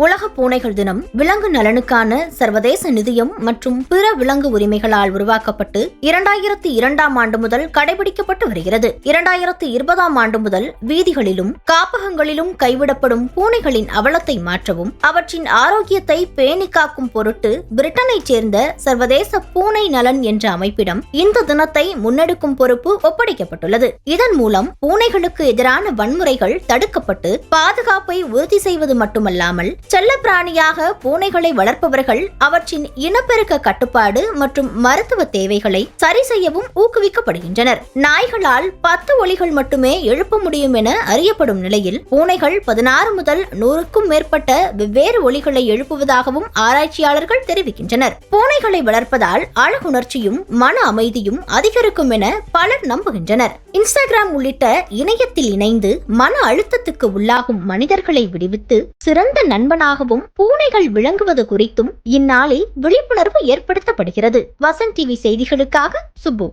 உலக பூனைகள் தினம் விலங்கு நலனுக்கான சர்வதேச நிதியம் மற்றும் பிற விலங்கு உரிமைகளால் உருவாக்கப்பட்டு 2002ஆம் ஆண்டு முதல் கடைபிடிக்கப்பட்டு வருகிறது. 2020ஆம் ஆண்டு முதல் வீதிகளிலும் காப்பகங்களிலும் கைவிடப்படும் பூனைகளின் அவலத்தை மாற்றவும் அவற்றின் ஆரோக்கியத்தை பேணி காக்கும் பொருட்டு பிரிட்டனைச் சேர்ந்த சர்வதேச பூனை நலன் என்ற அமைப்பிடம் இந்த தினத்தை முன்னெடுக்கும் பொறுப்பு ஒப்படைக்கப்பட்டுள்ளது. இதன் மூலம் பூனைகளுக்கு எதிரான வன்முறைகள் தடுக்கப்பட்டு பாதுகாப்பை உறுதி செய்வது மட்டுமல்லாமல் செல்லப்பிராணியாக பூனைகளை வளர்ப்பவர்கள் அவற்றின் இனப்பெருக்க கட்டுப்பாடு மற்றும் மருத்துவ தேவைகளை சரி செய்யவும் ஊக்குவிக்கப்படுகின்றனர். நாய்களால் 10 ஒலிகள் மட்டுமே எழுப்ப முடியும் என அறியப்படும் நிலையில் பூனைகள் 16 முதல் 100க்கும் மேற்பட்ட வெவ்வேறு ஒலிகளை எழுப்புவதாகவும் ஆராய்ச்சியாளர்கள் தெரிவிக்கின்றனர். பூனைகளை வளர்ப்பதால் அழகுணர்ச்சியும் மன அமைதியும் அதிகரிக்கும் என பலர் நம்புகின்றனர். இன்ஸ்டாகிராம் உள்ளிட்ட இணையத்தில் இணைந்து மன அழுத்தத்துக்கு உள்ளாகும் மனிதர்களை விடுவித்து சிறந்த நண்பனாகவும் பூனைகள் விளங்குவது குறித்தும் இந்நாளில் விழிப்புணர்வு ஏற்படுத்தப்படுகிறது. வசந்த் டிவி செய்திகளுக்காக சுப்பு.